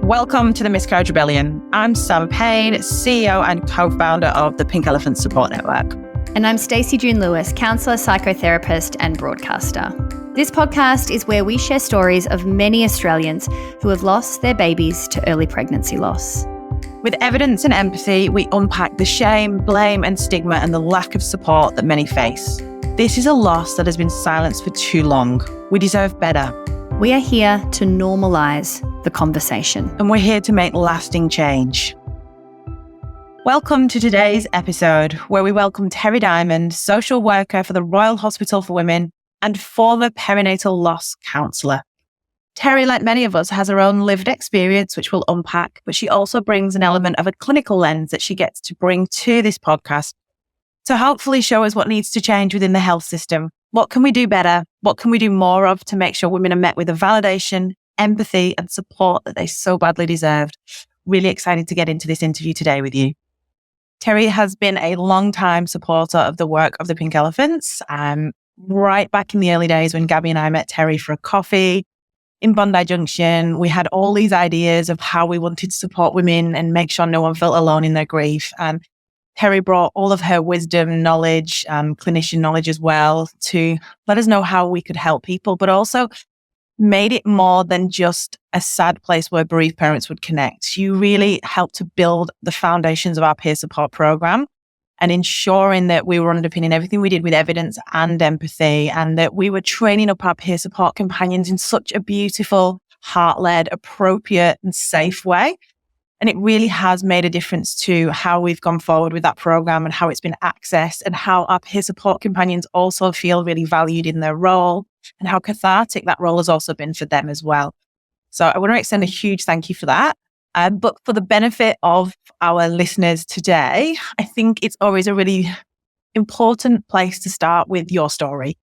Welcome to the Miscarriage Rebellion. I'm Sam Payne, CEO and co-founder of the Pink Elephant Support Network. And I'm Stacey June-Lewis, counsellor, psychotherapist and broadcaster. This podcast is where we share stories of many Australians who have lost their babies to early pregnancy loss. With evidence and empathy, we unpack the shame, blame and stigma and the lack of support that many face. This is a loss that has been silenced for too long. We deserve better. We are here to normalise the conversation. And we're here to make lasting change. Welcome to today's episode, where we welcome Terry Diamond, social worker for the Royal Hospital for Women and former perinatal loss counsellor. Terry, like many of us, has her own lived experience, which we'll unpack, but she also brings an element of a clinical lens that she gets to bring to this podcast to hopefully show us what needs to change within the health system. What can we do better? What can we do more of to make sure women are met with the validation, empathy and support that they so badly deserved? Really excited to get into this interview today with you. Terry has been a long-time supporter of the work of the Pink Elephants. Right back in the early days when Gabby and I met Terry for a coffee in Bondi Junction, we had all these ideas of how we wanted to support women and make sure no one felt alone in their grief. And Terry brought all of her wisdom, knowledge, clinician knowledge as well to let us know how we could help people, but also made it more than just a sad place where bereaved parents would connect. You really helped to build the foundations of our peer support program and ensuring that we were underpinning everything we did with evidence and empathy, and that we were training up our peer support companions in such a beautiful, heart-led, appropriate and safe way. And it really has made a difference to how we've gone forward with that program and how it's been accessed and how our peer support companions also feel really valued in their role and how cathartic that role has also been for them as well. So I want to extend a huge thank you for that. But for the benefit of our listeners today, I think it's always a really important place to start with your story,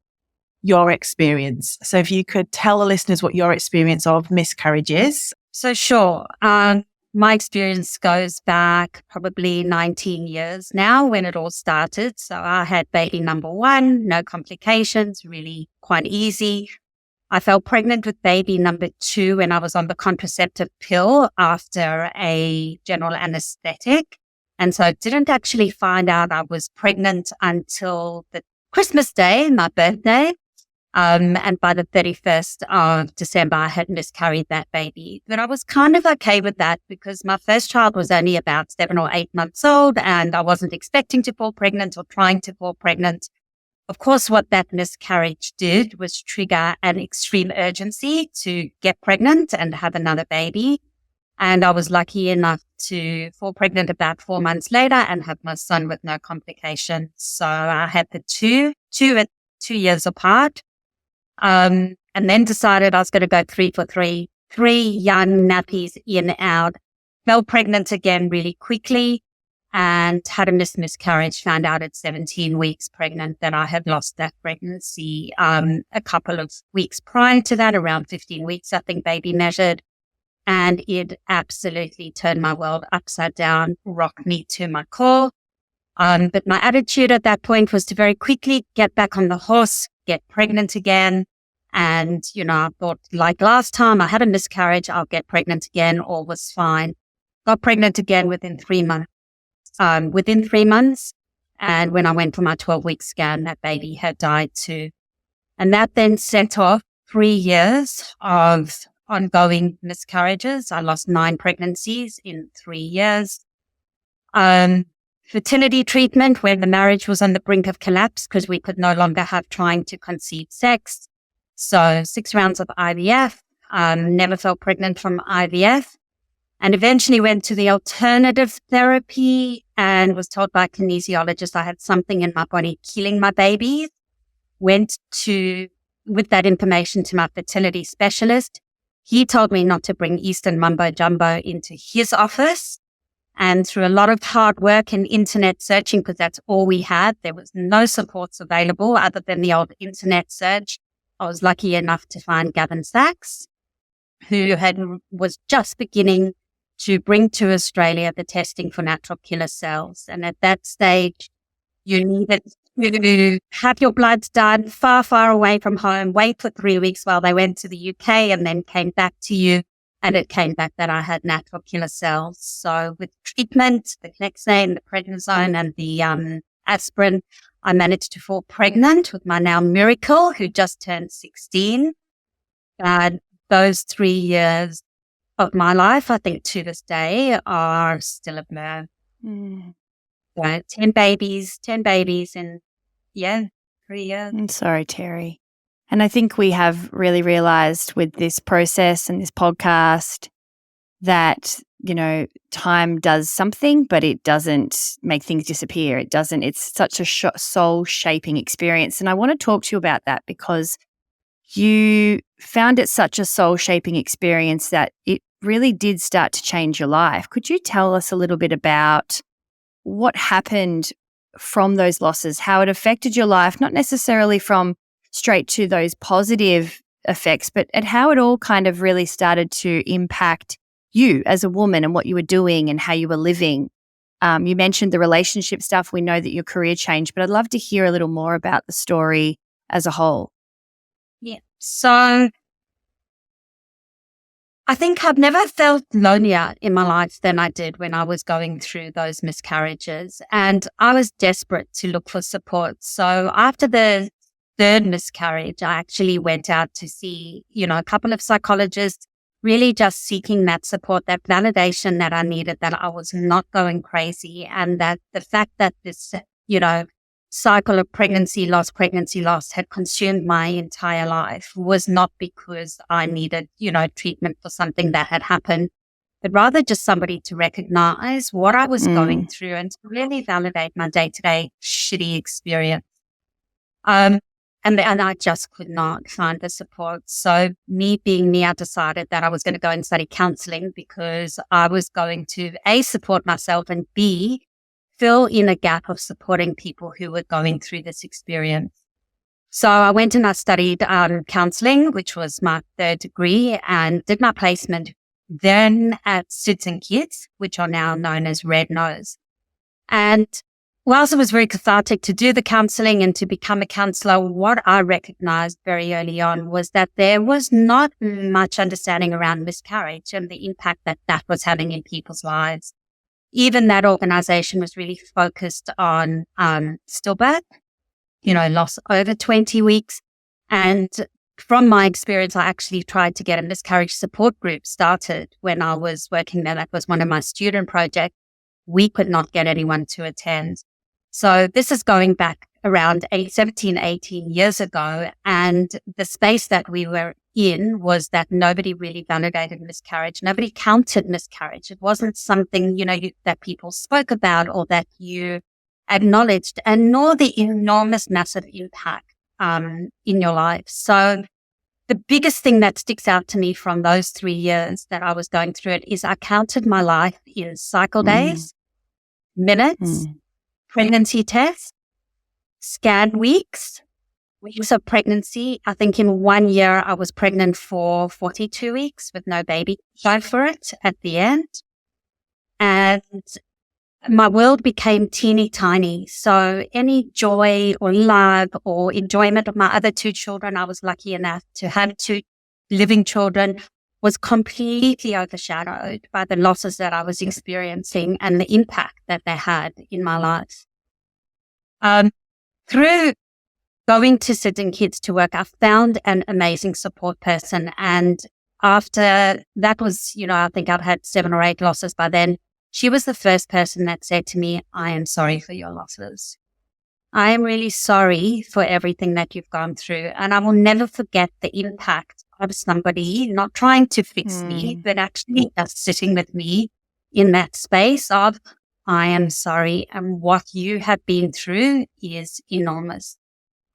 your experience. So if you could tell the listeners what your experience of miscarriage is. So sure. My experience goes back probably 19 years now when it all started. So I had baby number one, no complications, really quite easy. I fell pregnant with baby number two when I was on the contraceptive pill after a general anesthetic. And so I didn't actually find out I was pregnant until the Christmas Day, my birthday. And by the 31st of December, I had miscarried that baby. But I was kind of okay with that because my first child was only about 7 or 8 months old and I wasn't expecting to fall pregnant or trying to fall pregnant. Of course, what that miscarriage did was trigger an extreme urgency to get pregnant and have another baby. And I was lucky enough to fall pregnant about 4 months later and have my son with no complications. So I had the two years apart. And then decided I was going to go 3 for 3, 3 young nappies in and out, fell pregnant again really quickly and had a miscarriage, found out at 17 weeks pregnant that I had lost that pregnancy. A couple of weeks prior to that, around 15 weeks, I think baby measured, and it absolutely turned my world upside down, rocked me to my core. But my attitude at that point was to very quickly get back on the horse, get pregnant again. And, I thought like last time I had a miscarriage, I'll get pregnant again. All was fine. Got pregnant again within 3 months. And when I went for my 12-week scan, that baby had died too. And that then set off 3 years of ongoing miscarriages. I lost 9 pregnancies in 3 years. Fertility treatment when the marriage was on the brink of collapse because we could no longer have trying to conceive sex. So 6 rounds of IVF, never fell pregnant from IVF, and eventually went to the alternative therapy and was told by a kinesiologist I had something in my body killing my babies. Went with that information to my fertility specialist. He told me not to bring Eastern mumbo jumbo into his office. And through a lot of hard work and internet searching, because that's all we had, there was no supports available other than the old internet search. I was lucky enough to find Gavin Sachs, who was just beginning to bring to Australia the testing for natural killer cells. And at that stage, you needed to have your bloods done far, far away from home, wait for 3 weeks while they went to the UK and then came back to you. and it came back that I had natural killer cells. So with treatment, the Clexane, the prednisone, and the aspirin, I managed to fall pregnant with my now miracle, who just turned 16. And those 3 years of my life, I think to this day, are still a blur. So 10 babies in, 3 years. I'm sorry, Terry. And I think we have really realized with this process and this podcast that, time does something, but it doesn't make things disappear. It's such a soul-shaping experience. And I want to talk to you about that because you found it such a soul-shaping experience that it really did start to change your life. Could you tell us a little bit about what happened from those losses, how it affected your life, not necessarily from straight to those positive effects, but at how it all kind of really started to impact you as a woman and what you were doing and how you were living? You mentioned the relationship stuff. We know that your career changed, but I'd love to hear a little more about the story as a whole. Yeah. So I think I've never felt lonelier in my life than I did when I was going through those miscarriages. And I was desperate to look for support. So after the third miscarriage, I actually went out to see, a couple of psychologists, really just seeking that support, that validation that I needed, that I was not going crazy. And that the fact that this, cycle of pregnancy loss had consumed my entire life was not because I needed, treatment for something that had happened, but rather just somebody to recognize what I was going through and to really validate my day-to-day shitty experience. And I just could not find the support. So me being me, I decided that I was going to go and study counseling because I was going to A, support myself, and B, fill in a gap of supporting people who were going through this experience. So I went and I studied counseling, which was my third degree, and did my placement then at SIDS and Kids, which are now known as Red Nose. And whilst it was very cathartic to do the counseling and to become a counselor, what I recognized very early on was that there was not much understanding around miscarriage and the impact that that was having in people's lives. Even that organization was really focused on stillbirth, loss over 20 weeks. And from my experience, I actually tried to get a miscarriage support group started when I was working there. That was one of my student projects. We could not get anyone to attend. So this is going back around 17, 18 years ago. And the space that we were in was that nobody really validated miscarriage. Nobody counted miscarriage. It wasn't something, that people spoke about or that you acknowledged, and nor the enormous, massive impact in your life. So the biggest thing that sticks out to me from those 3 years that I was going through it is I counted my life in cycle days, minutes, pregnancy tests, scan weeks of pregnancy. I think in 1 year I was pregnant for 42 weeks with no baby shown for it at the end. And my world became teeny tiny. So any joy or love or enjoyment of my other 2 children, I was lucky enough to have 2 living children, was completely overshadowed by the losses that I was experiencing and the impact that they had in my life. Through going to SIDS and Kids to work, I found an amazing support person. And after that was, I think I'd had 7 or 8 losses by then. She was the first person that said to me, I am sorry for your losses. I am really sorry for everything that you've gone through. And I will never forget the impact of somebody not trying to fix me, but actually just sitting with me in that space of, I am sorry. And what you have been through is enormous.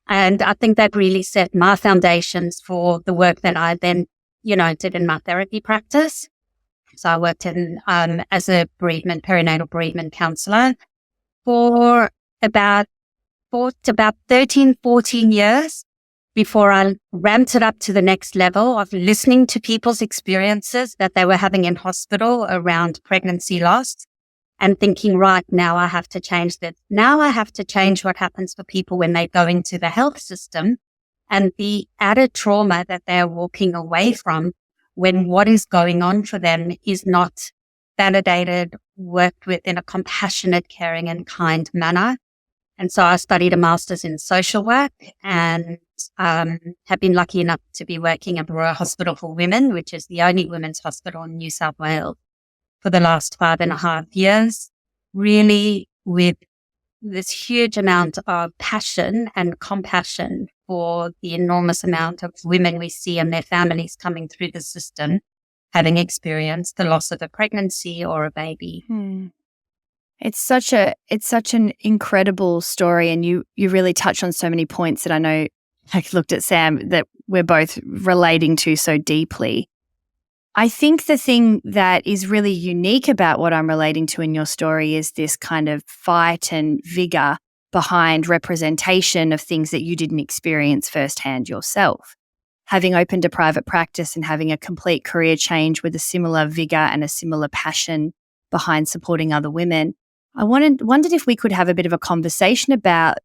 And I think that really set my foundations for the work that I then, did in my therapy practice. So I worked in, as a perinatal bereavement counselor for about 13, 14 years before I ramped it up to the next level of listening to people's experiences that they were having in hospital around pregnancy loss and thinking, right, now I have to change that. Now I have to change what happens for people when they go into the health system and the added trauma that they're walking away from when what is going on for them is not validated, worked with in a compassionate, caring and kind manner. And so I studied a master's in social work and have been lucky enough to be working at the Royal Hospital for Women, which is the only women's hospital in New South Wales, for the last 5.5 years, really with this huge amount of passion and compassion for the enormous amount of women we see and their families coming through the system, having experienced the loss of a pregnancy or a baby. It's such an incredible story, and you really touch on so many points that I know, I looked at Sam, that we're both relating to so deeply. I think the thing that is really unique about what I'm relating to in your story is this kind of fight and vigor behind representation of things that you didn't experience firsthand yourself. Having opened a private practice and having a complete career change with a similar vigor and a similar passion behind supporting other women, I wondered if we could have a bit of a conversation about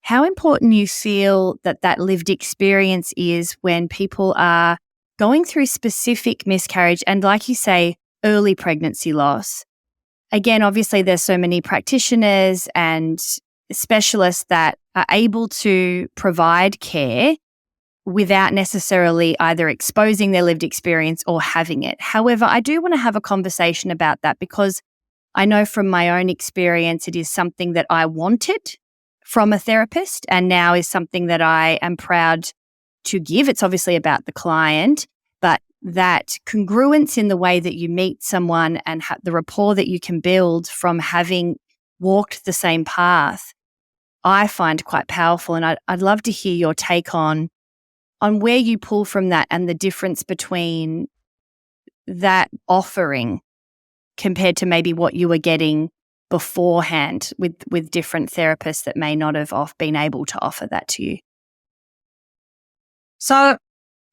how important you feel that lived experience is when people are going through specific miscarriage and, like you say, early pregnancy loss. Again, obviously there's so many practitioners and specialists that are able to provide care without necessarily either exposing their lived experience or having it. However, I do want to have a conversation about that because I know from my own experience it is something that I wanted from a therapist and now is something that I am proud to give. It's obviously about the client, but that congruence in the way that you meet someone and the rapport that you can build from having walked the same path, I find quite powerful. And I'd love to hear your take on where you pull from that and the difference between that offering compared to maybe what you were getting beforehand with different therapists that may not have been able to offer that to you. So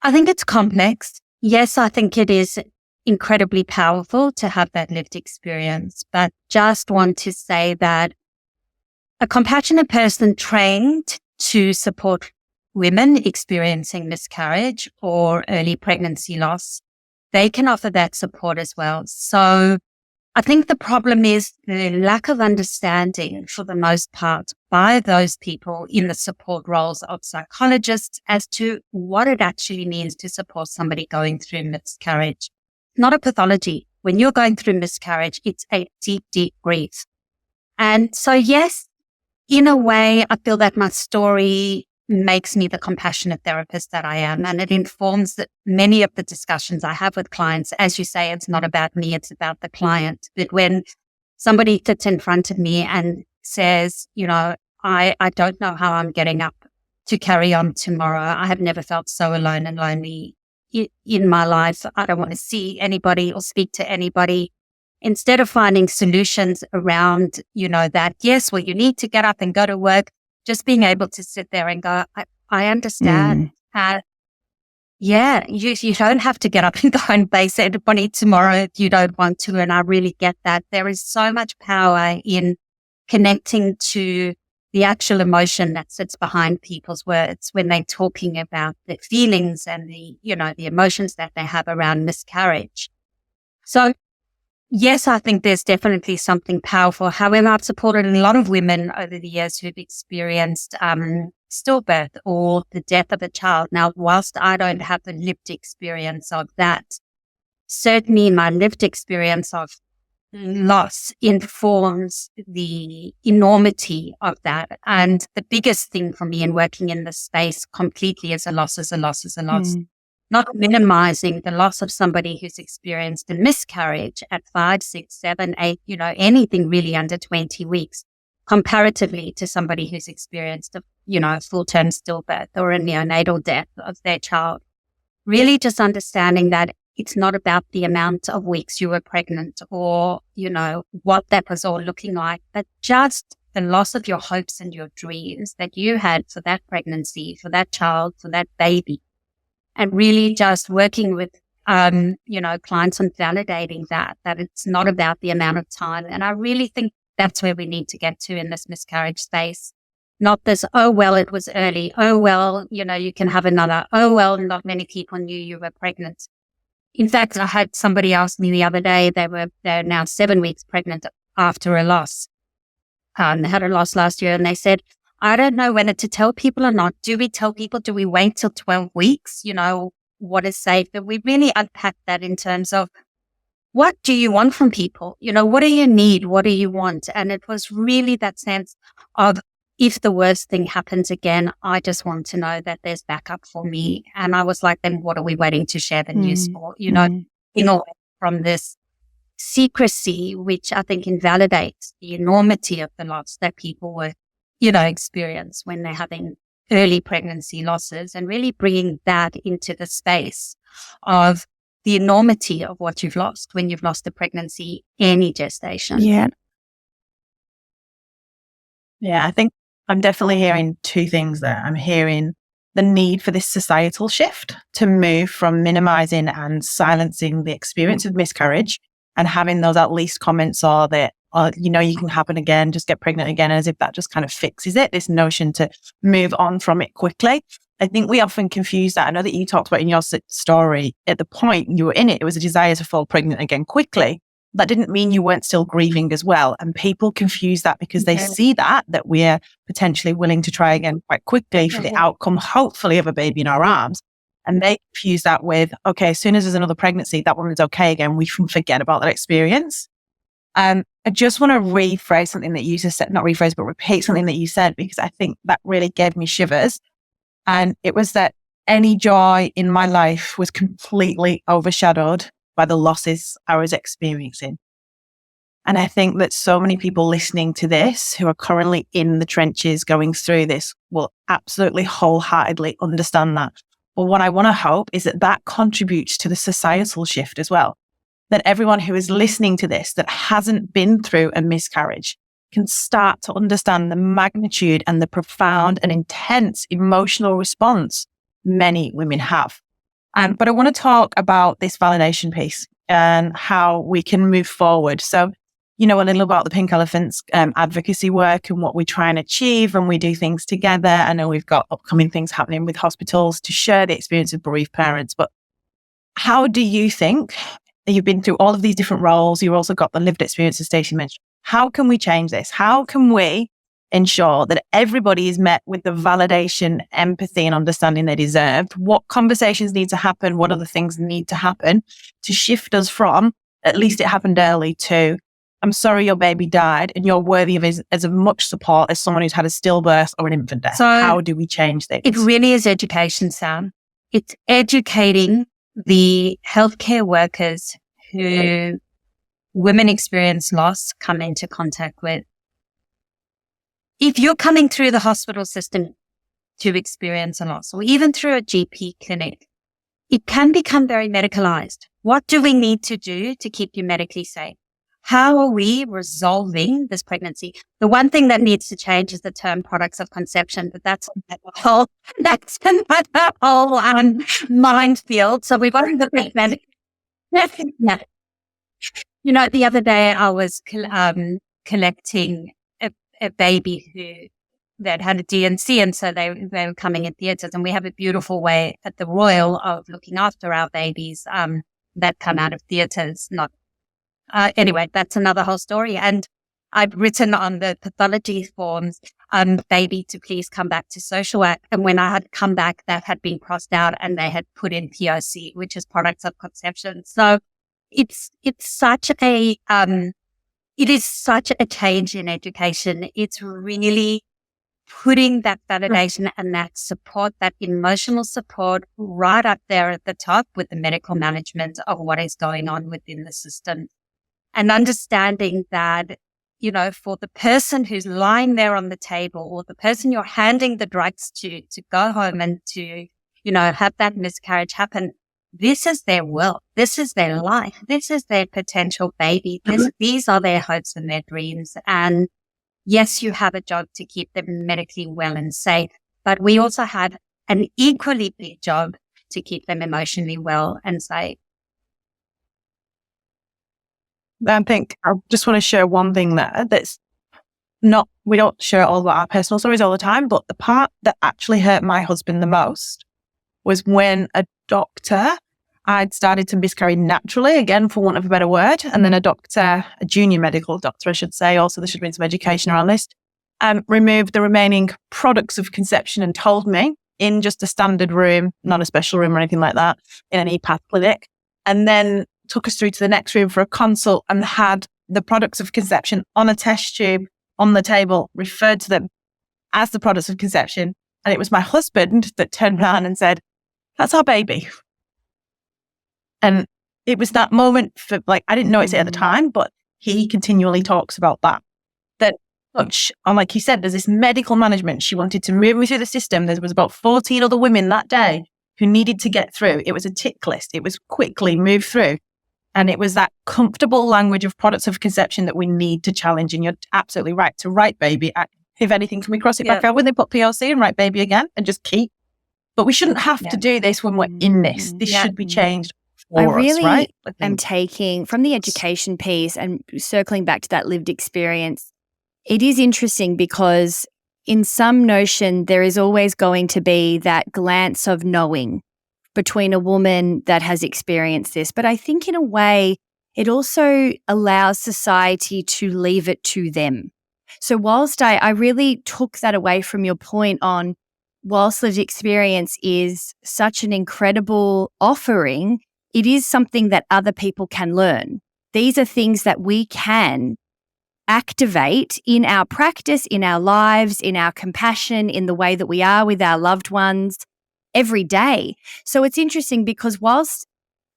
I think it's complex. Yes, I think it is incredibly powerful to have that lived experience, but just want to say that a compassionate person trained to support women experiencing miscarriage or early pregnancy loss, they can offer that support as well. So I think the problem is the lack of understanding for the most part by those people in the support roles of psychologists as to what it actually means to support somebody going through miscarriage. Not a pathology. When you're going through miscarriage, it's a deep, deep grief. And so, yes, in a way, I feel that my story makes me the compassionate therapist that I am. And it informs that many of the discussions I have with clients. As you say, it's not about me, it's about the client. But when somebody sits in front of me and says, you know, I don't know how I'm getting up to carry on tomorrow. I have never felt so alone and lonely in my life. I don't want to see anybody or speak to anybody. Instead of finding solutions around, you know, that, yes, well, you need to get up and go to work. Just being able to sit there and go, I understand. You don't have to get up and go and face anybody tomorrow if you don't want to. And I really get that. There is so much power in connecting to the actual emotion that sits behind people's words when they're talking about the feelings and the emotions that they have around miscarriage. So yes, I think there's definitely something powerful. However, I've supported a lot of women over the years who've experienced stillbirth or the death of a child. Now, whilst I don't have the lived experience of that, certainly my lived experience of loss informs the enormity of that. And the biggest thing for me in working in this space completely is a loss is a loss is a loss. Not minimizing the loss of somebody who's experienced a miscarriage at 5, 6, 7, 8, anything really under 20 weeks, comparatively to somebody who's experienced a full-term stillbirth or a neonatal death of their child. Really just understanding that it's not about the amount of weeks you were pregnant or, what that was all looking like, but just the loss of your hopes and your dreams that you had for that pregnancy, for that child, for that baby. And really just working with, clients on validating that it's not about the amount of time. And I really think that's where we need to get to in this miscarriage space. Not this, oh, well, it was early. Oh, well, you can have another. Oh, well, not many people knew you were pregnant. In fact, I had somebody ask me the other day, they're now 7 weeks pregnant after a loss. They had a loss last year, and they said, I don't know whether to tell people or not. Do we tell people? Do we wait till 12 weeks? What is safe? But we really unpacked that in terms of, what do you want from people? What do you need? What do you want? And it was really that sense of, if the worst thing happens again, I just want to know that there's backup for me. And I was like, then what are we waiting to share the news for? From this secrecy, which I think invalidates the enormity of the loss that people were, experience when they're having early pregnancy losses, and really bringing that into the space of the enormity of what you've lost when you've lost a pregnancy, any gestation. Yeah. Yeah, I think I'm definitely hearing two things there. I'm hearing the need for this societal shift to move from minimizing and silencing the experience of miscarriage and having those at least comments or that, you can happen again, just get pregnant again, as if that just kind of fixes it. This notion to move on from it quickly. I think we often confuse that. I know that you talked about in your story, at the point you were in it, it was a desire to fall pregnant again quickly. That didn't mean you weren't still grieving as well. And people confuse that because they see that we're potentially willing to try again quite quickly for the outcome, hopefully, of a baby in our arms. And they confuse that with, okay, as soon as there's another pregnancy, that woman's okay again. We can forget about that experience. I just want to rephrase something that you just said, not rephrase, but repeat something that you said, because I think that really gave me shivers. And it was that any joy in my life was completely overshadowed by the losses I was experiencing. And I think that so many people listening to this who are currently in the trenches going through this will absolutely wholeheartedly understand that. But what I want to hope is that contributes to the societal shift as well. That everyone who is listening to this that hasn't been through a miscarriage can start to understand the magnitude and the profound and intense emotional response many women have. But I want to talk about this validation piece and how we can move forward. So, a little about the Pink Elephants advocacy work and what we try and achieve, and we do things together. I know we've got upcoming things happening with hospitals to share the experience of bereaved parents. But how do you think, you've been through all of these different roles, you've also got the lived experience, as Stacey mentioned, how can we change this? How can we ensure that everybody is met with the validation, empathy, and understanding they deserve? What conversations need to happen? What other things need to happen to shift us from, at least it happened early, to, I'm sorry your baby died and you're worthy of as much support as someone who's had a stillbirth or an infant death? So how do we change things? It really is education, Sam. It's educating the healthcare workers who women experience loss come into contact with. If you're coming through the hospital system to experience a loss, or even through a GP clinic, it can become very medicalized. What do we need to do to keep you medically safe? How are we resolving this pregnancy? The one thing that needs to change is the term products of conception, but that's another whole minefield. So we've got to look at that. Yeah. The other day I was collecting a baby that had a DNC, and so they were coming in theatres, and we have a beautiful way at the Royal of looking after our babies that come out of theatres. Anyway, that's another whole story. And I've written on the pathology forms, baby to please come back to social work. And when I had come back, that had been crossed out and they had put in POC, which is products of conception. So it's such a, it is such a change in education. It's really putting that validation and that support, that emotional support right up there at the top with the medical management of what is going on within the system. And understanding that, for the person who's lying there on the table, or the person you're handing the drugs to go home and to, have that miscarriage happen, this is their will. This is their life. This is their potential baby. These are their hopes and their dreams. And yes, you have a job to keep them medically well and safe, but we also have an equally big job to keep them emotionally well and safe. I think I just want to share one thing there that's not, we don't share all of our personal stories all the time, but the part that actually hurt my husband the most was when a doctor I'd started to miscarry naturally, again, for want of a better word. And then a junior medical doctor, I should say, also there should have been some education around this, removed the remaining products of conception and told me in just a standard room, not a special room or anything like that, in an EPATH clinic, and then took us through to the next room for a consult and had the products of conception on a test tube on the table, referred to them as the products of conception. And it was my husband that turned around and said, "That's our baby." And it was that moment for, like, I didn't notice it at the time, but he continually talks about that. And like you said, there's this medical management. She wanted to move me through the system. There was about 14 other women that day who needed to get through. It was a tick list. It was quickly move through. And it was that comfortable language of products of conception that we need to challenge. And you're absolutely right to write baby. If anything, can we cross it back out when they put PLC and write baby again and just keep? But we shouldn't have to do this when we're in this. This should be changed for us, right? am taking from the education piece and circling back to that lived experience. It is interesting because in some notion, there is always going to be that glance of knowing between a woman that has experienced this. But I think in a way, it also allows society to leave it to them. So whilst I really took that away from your point on, whilst lived experience is such an incredible offering, it is something that other people can learn. These are things that we can activate in our practice, in our lives, in our compassion, in the way that we are with our loved ones every day. So it's interesting because whilst,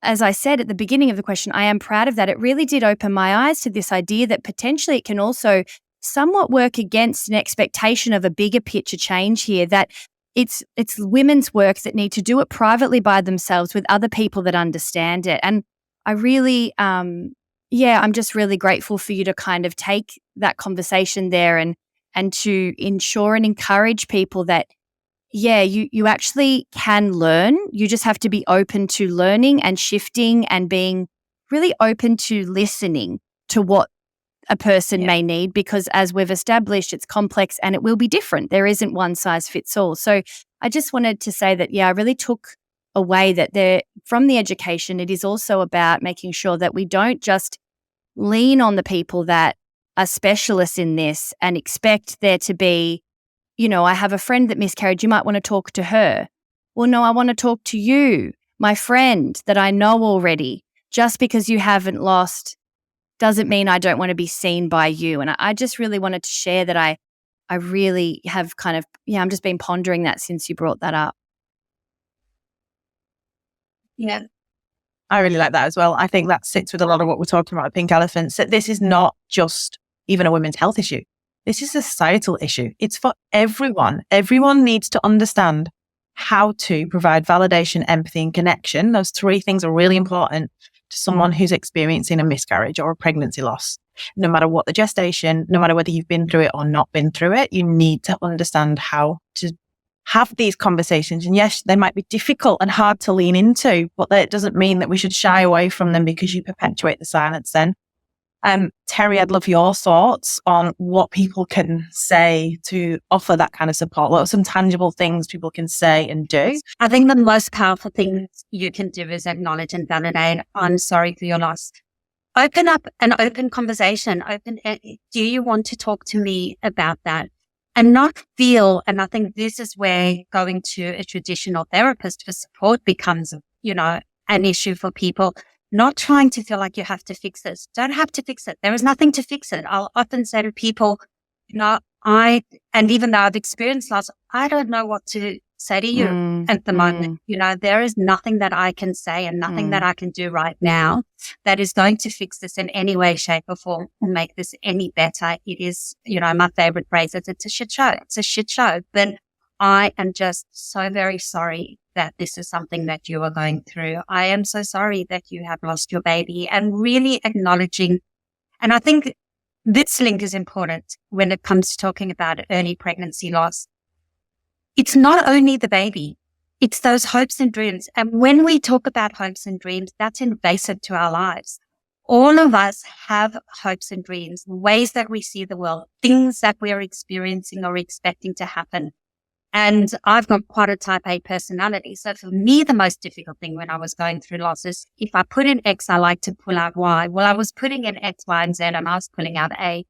as I said at the beginning of the question, I am proud of that, it really did open my eyes to this idea that potentially it can also somewhat work against an expectation of a bigger picture change here, that it's women's work that need to do it privately by themselves with other people that understand it. And I really, I'm just really grateful for you to kind of take that conversation there and to ensure and encourage people that, you actually can learn. You just have to be open to learning and shifting and being really open to listening to what a person may need, because as we've established, it's complex and it will be different. There isn't one size fits all. So I just wanted to say that, I really took away that from the education, it is also about making sure that we don't just lean on the people that are specialists in this and expect there to be, I have a friend that miscarried, you might want to talk to her. Well, no, I want to talk to you, my friend that I know already. Just because you haven't lost doesn't mean I don't want to be seen by you. And I just really wanted to share that I really have kind of, I'm just been pondering that since you brought that up. Yeah. I really like that as well. I think that sits with a lot of what we're talking about at Pink Elephants, that this is not just even a women's health issue. This is a societal issue. It's for everyone. Everyone needs to understand how to provide validation, empathy, and connection. Those three things are really important to someone who's experiencing a miscarriage or a pregnancy loss. No matter what the gestation, no matter whether you've been through it or not been through it, you need to understand how to have these conversations. And yes, they might be difficult and hard to lean into, but that doesn't mean that we should shy away from them because you perpetuate the silence then. Terry, I'd love your thoughts on what people can say to offer that kind of support. What are some tangible things people can say and do? I think the most powerful thing you can do is acknowledge and validate. I'm sorry for your loss. Open up an open conversation. Do you want to talk to me about that? And not feel, and I think this is where going to a traditional therapist for support becomes, an issue for people. Not trying to feel like you have to fix this. Don't have to fix it. There is nothing to fix it. I'll often say to people, and even though I've experienced loss, I don't know what to say to you at the moment. There is nothing that I can say and nothing that I can do right now that is going to fix this in any way, shape or form or make this any better. It is, my favorite phrase is it's a shit show. It's a shit show. But I am just so very sorry that this is something that you are going through. I am so sorry that you have lost your baby, and really acknowledging. And I think this link is important when it comes to talking about early pregnancy loss. It's not only the baby, it's those hopes and dreams. And when we talk about hopes and dreams, that's invasive to our lives. All of us have hopes and dreams, ways that we see the world, things that we are experiencing or expecting to happen. And I've got quite a type A personality. So for me, the most difficult thing when I was going through loss is if I put in X, I like to pull out Y. Well, I was putting in X, Y, and Z, and I was pulling out A.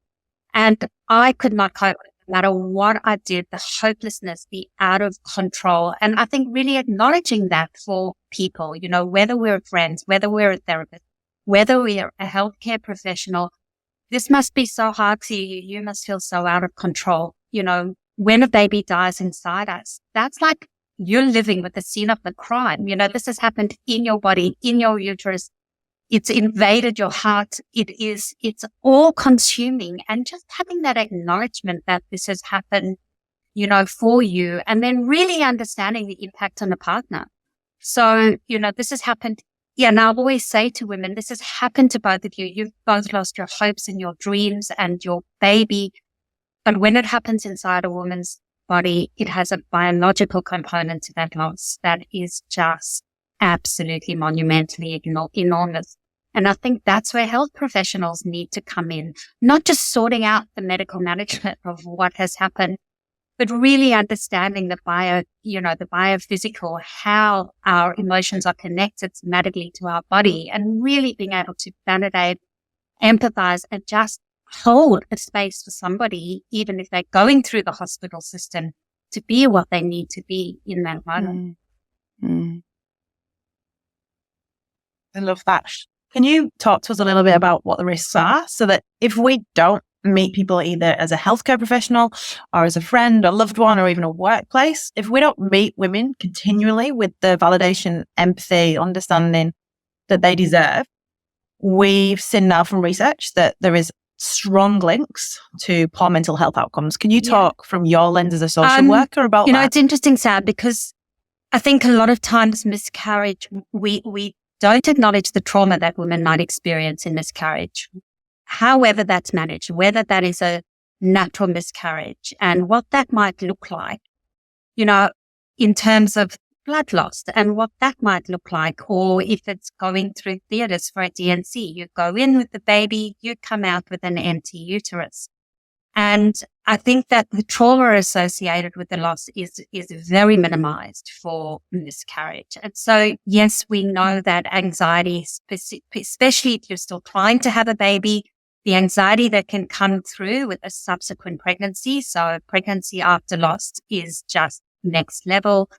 And I could not cope with it. No matter what I did, the hopelessness, the out of control. And I think really acknowledging that for people, whether we're friends, whether we're a therapist, whether we're a healthcare professional, this must be so hard for you. You must feel so out of control. When a baby dies inside us, that's like you're living with the scene of the crime. This has happened in your body, in your uterus. It's invaded your heart. It's all consuming. And just having that acknowledgement that this has happened, for you, and then really understanding the impact on the partner. So, this has happened. Yeah. And I always say to women, this has happened to both of you. You've both lost your hopes and your dreams and your baby. But when it happens inside a woman's body, it has a biological component to that loss that is just absolutely monumentally enormous. And I think that's where health professionals need to come in, not just sorting out the medical management of what has happened, but really understanding the biophysical, how our emotions are connected somatically to our body, and really being able to validate, empathize, and just hold a space for somebody, even if they're going through the hospital system, to be what they need to be in that moment. I love that. Can you talk to us a little bit about what the risks are, so that if we don't meet people either as a healthcare professional or as a friend or loved one or even a workplace, if we don't meet women continually with the validation, empathy, understanding that they deserve, we've seen now from research that there is strong links to poor mental health outcomes. Can you talk from your lens as a social worker about that? It's interesting, Sam, because I think a lot of times miscarriage, we don't acknowledge the trauma that women might experience in miscarriage, however that's managed, whether that is a natural miscarriage and what that might look like, in terms of blood loss and what that might look like, or if it's going through theatres for a DNC, you go in with the baby, you come out with an empty uterus. And I think that the trauma associated with the loss is very minimized for miscarriage. And so, yes, we know that anxiety, especially if you're still trying to have a baby, the anxiety that can come through with a subsequent pregnancy. So pregnancy after loss is just next level.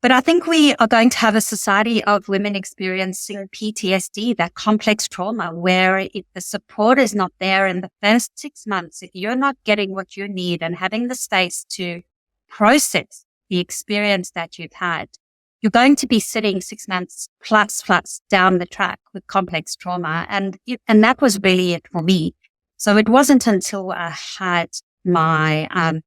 But I think we are going to have a society of women experiencing PTSD, that complex trauma, where if the support is not there in the first 6 months, if you're not getting what you need and having the space to process the experience that you've had, you're going to be sitting 6 months plus down the track with complex trauma. And that was really it for me. So it wasn't until I had my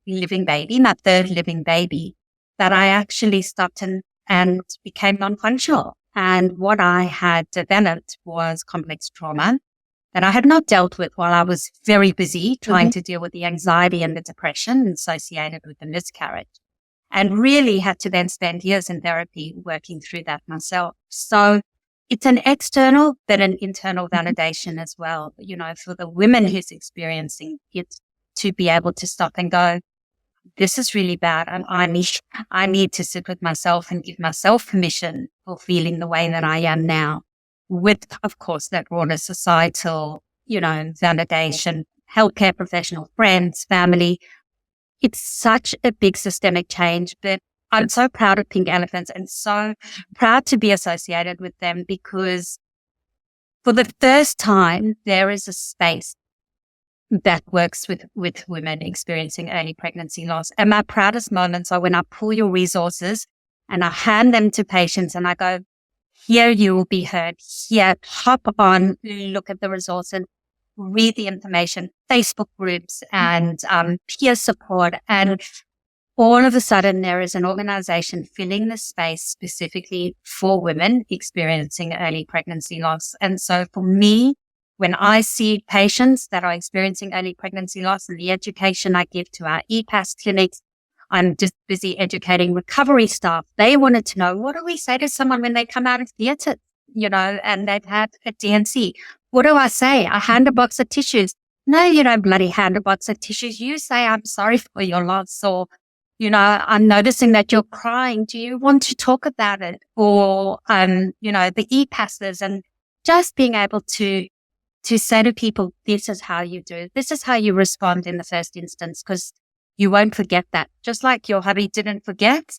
living baby, my third living baby, that I actually stopped and became non-functional. And what I had developed was complex trauma that I had not dealt with while I was very busy trying to deal with the anxiety and the depression associated with the miscarriage, and really had to then spend years in therapy working through that myself. So it's an external, but an internal validation as well, for the women who's experiencing it, to be able to stop and go, this is really bad, and I need to sit with myself and give myself permission for feeling the way that I am now, with, of course, that broader societal, validation, healthcare professional, friends, family. It's such a big systemic change, but I'm so proud of Pink Elephants and so proud to be associated with them, because for the first time, there is a space that works with women experiencing early pregnancy loss. And my proudest moments are when I pull your resources and I hand them to patients and I go, here you will be heard. Here, hop on, look at the resource and read the information, Facebook groups and peer support. And all of a sudden there is an organization filling the space specifically for women experiencing early pregnancy loss. And so for me, when I see patients that are experiencing early pregnancy loss and the education I give to our EPAS clinics, I'm just busy educating recovery staff. They wanted to know, what do we say to someone when they come out of theatre, and they've had a DNC? What do I say? I hand a box of tissues. No, you don't bloody hand a box of tissues. You say, I'm sorry for your loss, or, I'm noticing that you're crying. Do you want to talk about it? Or, the e-passes, and just being able to say to people, this is how you do it. This is how you respond in the first instance, because you won't forget that. Just like your hubby didn't forget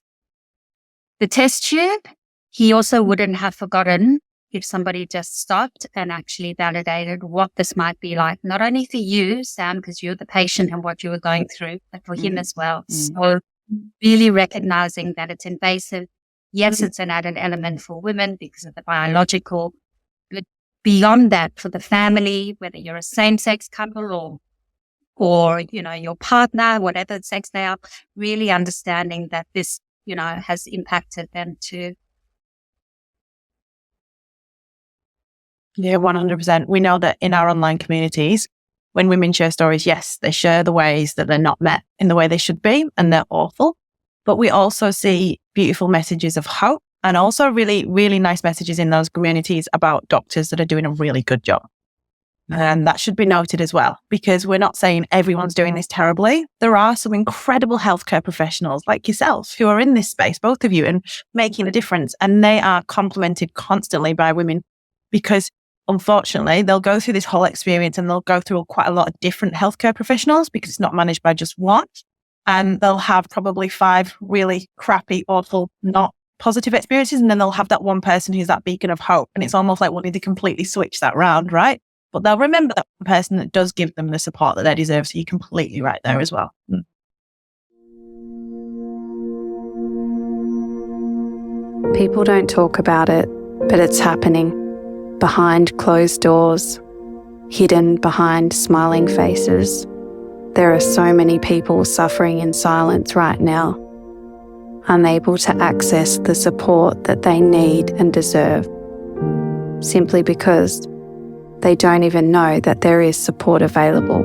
the test tube, he also wouldn't have forgotten if somebody just stopped and actually validated what this might be like, not only for you, Sam, because you're the patient and what you were going through, but for him as well. So really recognizing that it's invasive. Yes, it's an added element for women because of the biological, but beyond that, for the family, whether you're a same-sex couple or your partner, whatever sex they are, really understanding that this, has impacted them too. Yeah, 100%. We know that in our online communities, when women share stories, yes, they share the ways that they're not met in the way they should be, and they're awful. But we also see beautiful messages of hope, and also really, really nice messages in those communities about doctors that are doing a really good job. And that should be noted as well, because we're not saying everyone's doing this terribly. There are some incredible healthcare professionals like yourself who are in this space, both of you, and making a difference. And they are complimented constantly by women, because unfortunately, they'll go through this whole experience and they'll go through quite a lot of different healthcare professionals because it's not managed by just one. And they'll have probably 5 really crappy, awful, not positive experiences. And then they'll have that one person who's that beacon of hope. And it's almost like wanting to completely switch that round, right? But they'll remember that one person that does give them the support that they deserve. So you're completely right there as well. People don't talk about it, but it's happening. Behind closed doors, hidden behind smiling faces. There are so many people suffering in silence right now, unable to access the support that they need and deserve, simply because they don't even know that there is support available.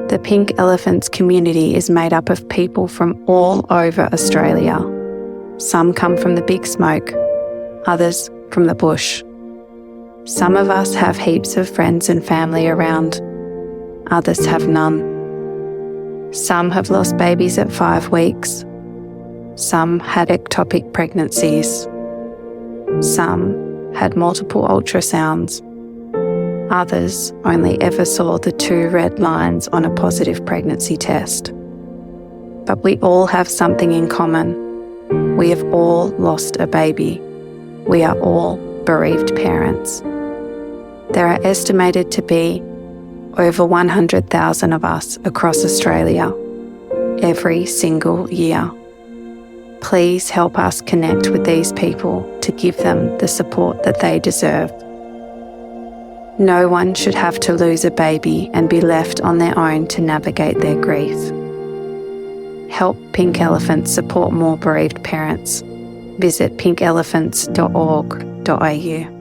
The Pink Elephants community is made up of people from all over Australia. Some come from the big smoke, others from the bush. Some of us have heaps of friends and family around, others have none. Some have lost babies at 5 weeks. Some had ectopic pregnancies. Some had multiple ultrasounds. Others only ever saw the 2 red lines on a positive pregnancy test. But we all have something in common. We have all lost a baby. We are all bereaved parents. There are estimated to be over 100,000 of us across Australia every single year. Please help us connect with these people to give them the support that they deserve. No one should have to lose a baby and be left on their own to navigate their grief. Help Pink Elephants support more bereaved parents. Visit pinkelephants.org.au.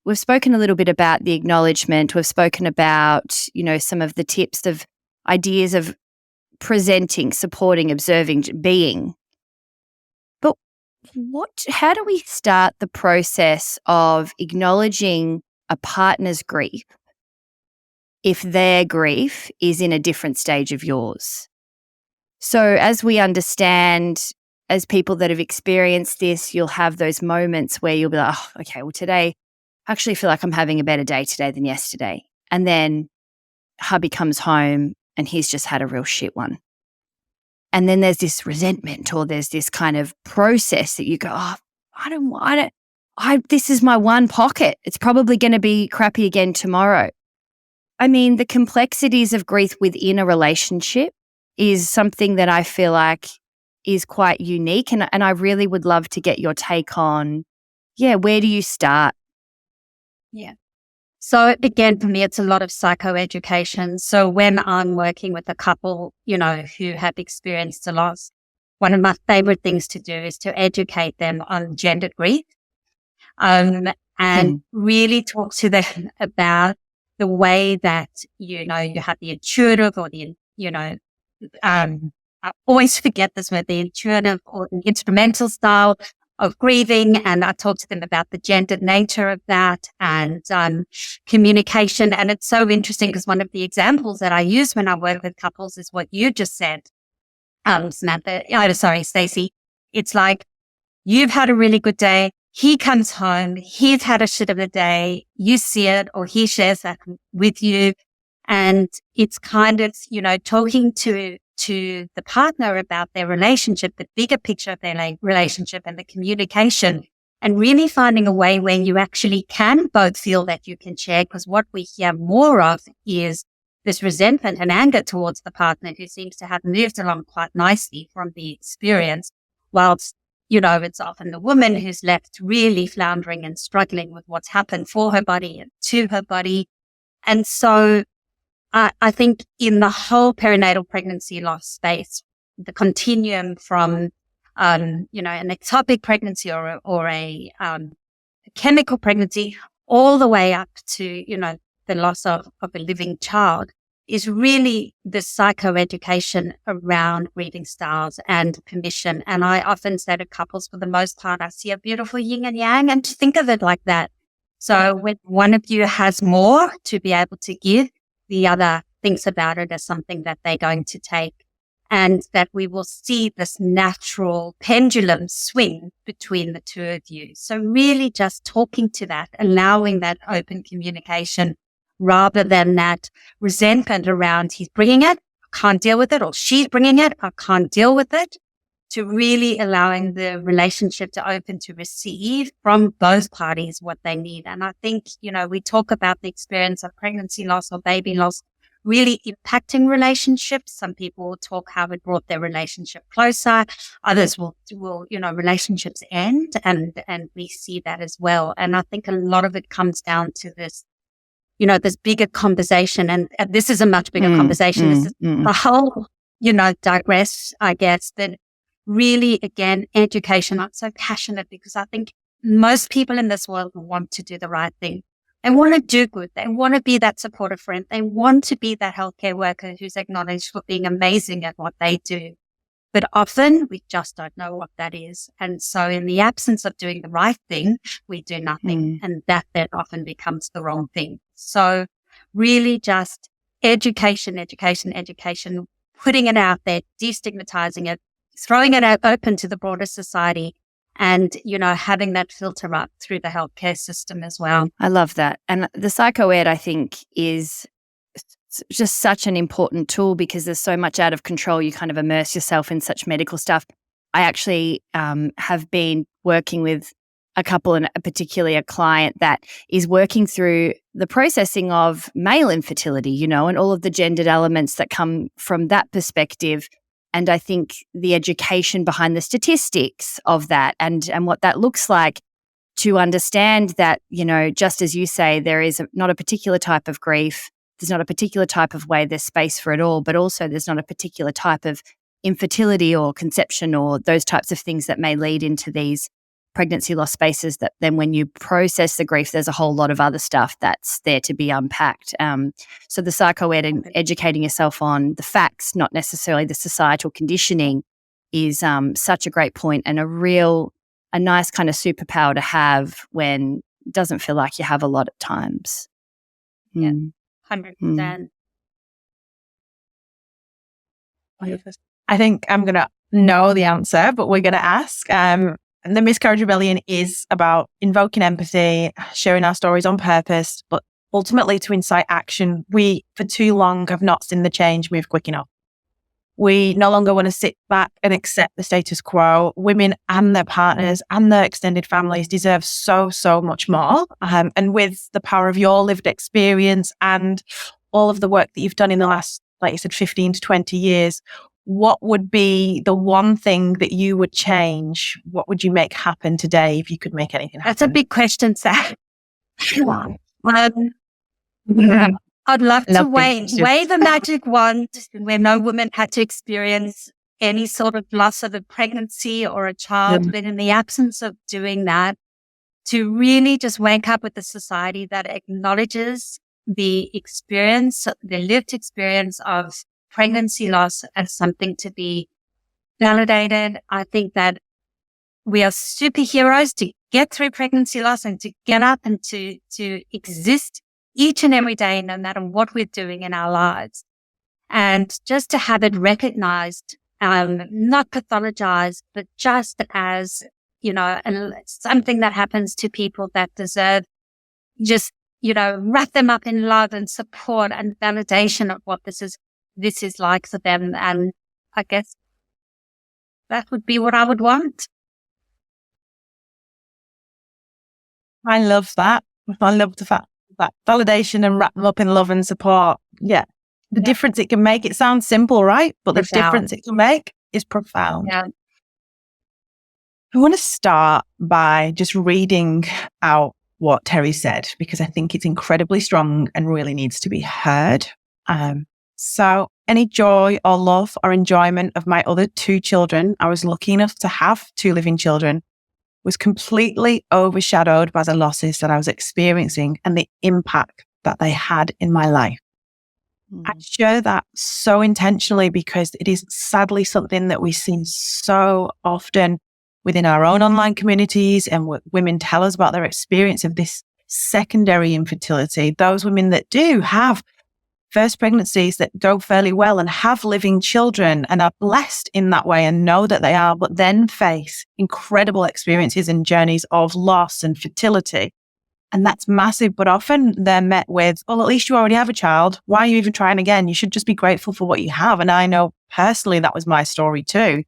We've spoken a little bit about the acknowledgement. We've spoken about, some of the tips of ideas of presenting, supporting, observing, being. But how do we start the process of acknowledging a partner's grief if their grief is in a different stage of yours? So as we understand, as people that have experienced this, you'll have those moments where you'll be like, oh, okay, well, today, I actually feel like I'm having a better day today than yesterday. And then hubby comes home and he's just had a real shit one. And then there's this resentment, or there's this kind of process that you go, oh, this is my one pocket. It's probably going to be crappy again tomorrow. I mean, the complexities of grief within a relationship is something that I feel like is quite unique. And I really would love to get your take on, where do you start? Yeah. So again, for me, it's a lot of psychoeducation. So when I'm working with a couple, who have experienced a loss, one of my favorite things to do is to educate them on gendered grief, and really talk to them about the way that, you have the intuitive or the, I always forget this word, the intuitive or the instrumental style grieving. And I talk to them about the gendered nature of that and communication. And it's so interesting because one of the examples that I use when I work with couples is what you just said, Stacey. It's like, you've had a really good day. He comes home. He's had a shit of a day. You see it, or he shares that with you. And it's kind of, talking to the partner about their relationship, the bigger picture of their relationship and the communication, and really finding a way where you actually can both feel that you can share. Because what we hear more of is this resentment and anger towards the partner who seems to have moved along quite nicely from the experience, whilst, it's often the woman who's left really floundering and struggling with what's happened for her body and to her body. And so I think in the whole perinatal pregnancy loss space, the continuum from, an ectopic pregnancy or a chemical pregnancy all the way up to, the loss of a living child is really the psychoeducation around grieving styles and permission. And I often say to couples, for the most part, I see a beautiful yin and yang, and to think of it like that. So when one of you has more to be able to give, the other thinks about it as something that they're going to take, and that we will see this natural pendulum swing between the two of you. So really just talking to that, allowing that open communication rather than that resentment around he's bringing it, I can't deal with it, or she's bringing it, I can't deal with it, to really allowing the relationship to open to receive from both parties what they need. And I think, we talk about the experience of pregnancy loss or baby loss really impacting relationships. Some people will talk how it brought their relationship closer. Others will, relationships end, and we see that as well. And I think a lot of it comes down to this, this bigger conversation. And this is a much bigger conversation. This is the whole, digress, I guess, that really, again, education. I'm so passionate because I think most people in this world want to do the right thing. They want to do good. They want to be that supportive friend. They want to be that healthcare worker who's acknowledged for being amazing at what they do. But often we just don't know what that is. And so in the absence of doing the right thing, we do nothing. And that then often becomes the wrong thing. So really just education, putting it out there, destigmatizing it, throwing it out open to the broader society, and, having that filter up through the healthcare system as well. I love that. And the psychoed, I think, is just such an important tool because there's so much out of control. You kind of immerse yourself in such medical stuff. I actually have been working with a couple, and particularly a client that is working through the processing of male infertility, and all of the gendered elements that come from that perspective. And I think the education behind the statistics of that and what that looks like, to understand that, just as you say, there is not a particular type of grief, there's not a particular type of way, there's space for it all, but also there's not a particular type of infertility or conception or those types of things that may lead into these pregnancy loss spaces, that then when you process the grief, there's a whole lot of other stuff that's there to be unpacked. So the psychoed and educating yourself on the facts, not necessarily the societal conditioning, is such a great point and a nice kind of superpower to have when it doesn't feel like you have a lot at times. Yeah, 100%. I think I'm going to know the answer, but we're going to ask. The Miscarriage Rebellion is about invoking empathy, sharing our stories on purpose, but ultimately to incite action. We, for too long, have not seen the change move quick enough. We no longer want to sit back and accept the status quo. Women and their partners and their extended families deserve so, so much more. And with the power of your lived experience and all of the work that you've done in the last, like you said, 15 to 20 years, what would be the one thing that you would change? What would you make happen today if you could make anything happen? That's a big question, Sarah. I'd love to wave the magic wand where no woman had to experience any sort of loss of a pregnancy or a child. But in the absence of doing that, to really just wake up with a society that acknowledges the experience, the lived experience of pregnancy loss as something to be validated. I think that we are superheroes to get through pregnancy loss and to get up and to exist each and every day, no matter what we're doing in our lives. And just to have it recognized, not pathologized, but just as, something that happens to people that deserve just, wrap them up in love and support and validation of what this is like for them. And I guess that would be what I would want. I love that. I love the fact that validation and wrap them up in love and support. Yeah. The difference it can make. It sounds simple, right? But the difference it can make is profound. Yeah. I want to start by just reading out what Terry said, because I think it's incredibly strong and really needs to be heard. So any joy or love or enjoyment of my other 2 children, I was lucky enough to have 2 living children, was completely overshadowed by the losses that I was experiencing and the impact that they had in my life. I share that so intentionally because it is sadly something that we see so often within our own online communities, and what women tell us about their experience of this secondary infertility. Those women that do have first pregnancies that go fairly well and have living children and are blessed in that way and know that they are, but then face incredible experiences and journeys of loss and fertility. And that's massive, but often they're met with, well, at least you already have a child. Why are you even trying again? You should just be grateful for what you have. And I know personally that was my story too.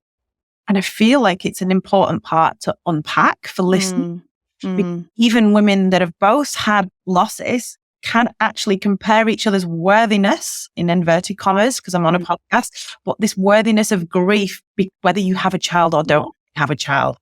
And I feel like it's an important part to unpack for listeners. Even women that have both had losses can actually compare each other's worthiness, in inverted commas, because I'm on a podcast, but this worthiness of grief, whether you have a child or don't have a child.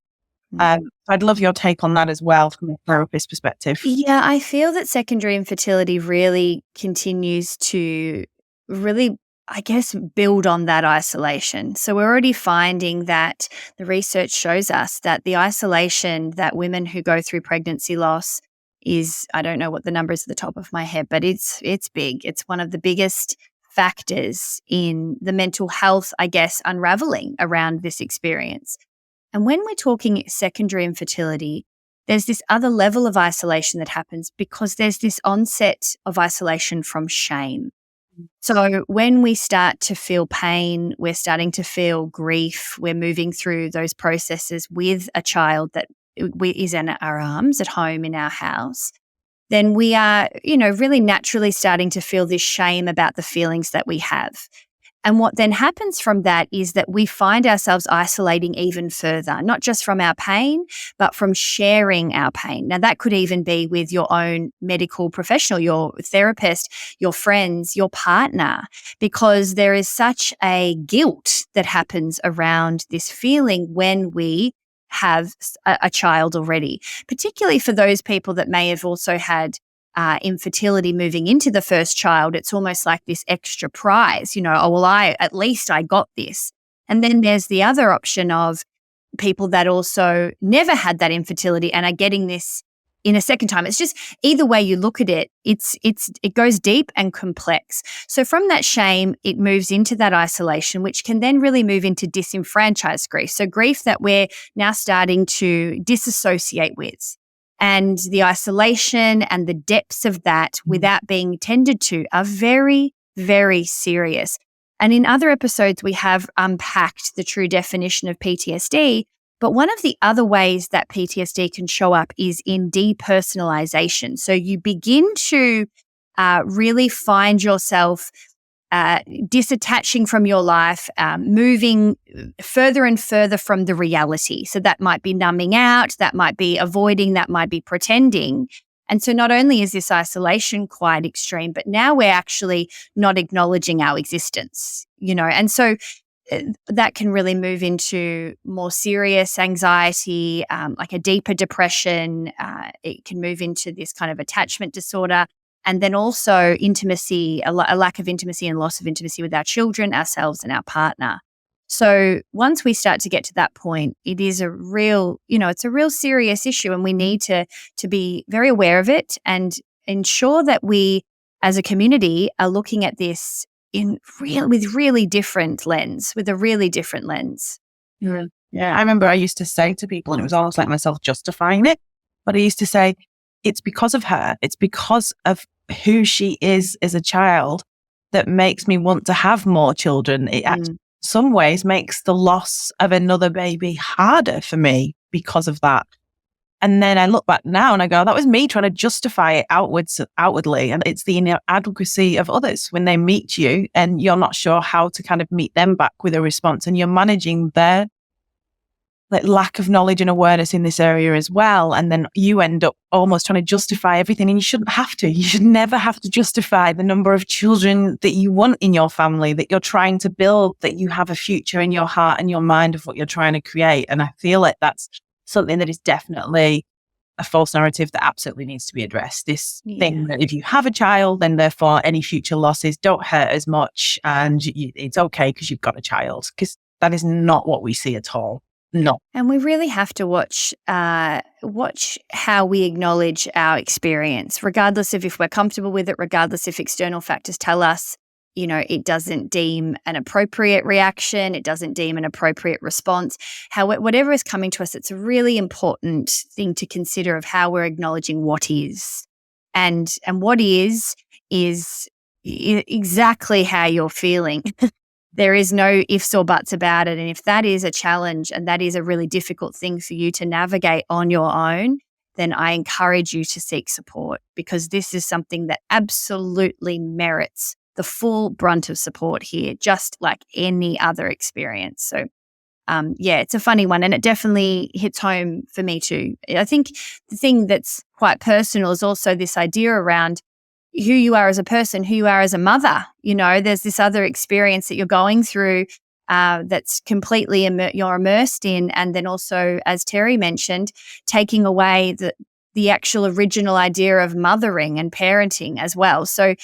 I'd love your take on that as well from a therapist perspective. Yeah, I feel that secondary infertility really continues to really, I guess, build on that isolation. So we're already finding that the research shows us that the isolation that women who go through pregnancy loss is, I don't know what the number is at the top of my head, but it's big. It's one of the biggest factors in the mental health, I guess, unraveling around this experience. And when we're talking secondary infertility, there's this other level of isolation that happens because there's this onset of isolation from shame. So when we start to feel pain, we're starting to feel grief, we're moving through those processes with a child that is in our arms at home in our house, then we are, really naturally starting to feel this shame about the feelings that we have. And what then happens from that is that we find ourselves isolating even further, not just from our pain, but from sharing our pain. Now, that could even be with your own medical professional, your therapist, your friends, your partner, because there is such a guilt that happens around this feeling when we have a child already, particularly for those people that may have also had infertility moving into the first child. It's almost like this extra prize, at least I got this. And then there's the other option of people that also never had that infertility and are getting this in a second time. It's just either way you look at it, it goes deep and complex. So from that shame, it moves into that isolation, which can then really move into disenfranchised grief. So grief that we're now starting to disassociate with. And the isolation and the depths of that without being tended to are very, very serious. And in other episodes, we have unpacked the true definition of PTSD. But one of the other ways that PTSD can show up is in depersonalization. So you begin to really find yourself disattaching from your life, moving further and further from the reality. So that might be numbing out, that might be avoiding, that might be pretending. And so not only is this isolation quite extreme, but now we're actually not acknowledging our existence, and so that can really move into more serious anxiety, like a deeper depression. It can move into this kind of attachment disorder. And then also intimacy, a lack of intimacy and loss of intimacy with our children, ourselves, and our partner. So once we start to get to that point, it is a real, it's a real serious issue, and we need to be very aware of it and ensure that we, as a community, are looking at this with a really different lens. Yeah. Yeah, I remember I used to say to people, and it was almost like myself justifying it, but I used to say, it's because of her. It's because of who she is as a child that makes me want to have more children. It actually, in some ways, makes the loss of another baby harder for me because of that. And then I look back now and I go, that was me trying to justify it outwardly. And it's the inadequacy of others when they meet you and you're not sure how to kind of meet them back with a response, and you're managing their lack of knowledge and awareness in this area as well. And then you end up almost trying to justify everything, and you shouldn't have to. You should never have to justify the number of children that you want in your family, that you're trying to build, that you have a future in your heart and your mind of what you're trying to create. And I feel like that's something that is definitely a false narrative that absolutely needs to be addressed. This thing that if you have a child, then therefore any future losses don't hurt as much, and it's okay because you've got a child, because that is not what we see at all. No. And we really have to watch how we acknowledge our experience, regardless of if we're comfortable with it, regardless if external factors tell us, it doesn't deem an appropriate reaction, it doesn't deem an appropriate response. Whatever is coming to us, it's a really important thing to consider of how we're acknowledging what is. And what is exactly how you're feeling. There is no ifs or buts about it. And if that is a challenge and that is a really difficult thing for you to navigate on your own, then I encourage you to seek support, because this is something that absolutely merits the full brunt of support here, just like any other experience. So, it's a funny one, and it definitely hits home for me too. I think the thing that's quite personal is also this idea around who you are as a person, who you are as a mother. There's this other experience that you're going through that's completely you're immersed in. And then also, as Terry mentioned, taking away the actual original idea of mothering and parenting as well. So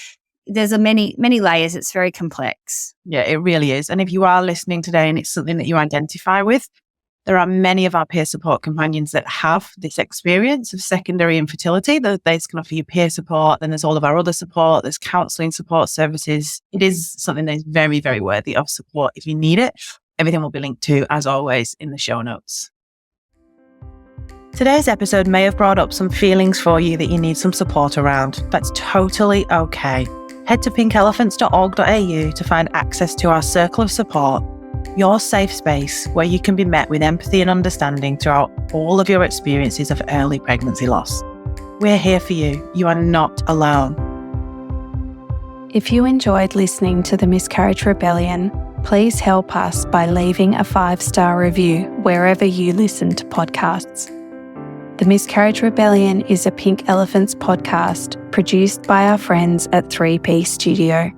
there's many layers. It's very complex. Yeah, it really is. And if you are listening today and it's something that you identify with, there are many of our peer support companions that have this experience of secondary infertility. They can offer you peer support. Then there's all of our other support. There's counselling support services. It is something that is very, very worthy of support if you need it. Everything will be linked to, as always, in the show notes. Today's episode may have brought up some feelings for you that you need some support around. That's totally okay. Head to pinkelephants.org.au to find access to our circle of support, your safe space where you can be met with empathy and understanding throughout all of your experiences of early pregnancy loss. We're here for you. You are not alone. If you enjoyed listening to the Miscarriage Rebellion, please help us by leaving a 5-star review wherever you listen to podcasts. The Miscarriage Rebellion is a Pink Elephants podcast produced by our friends at 3P Studio.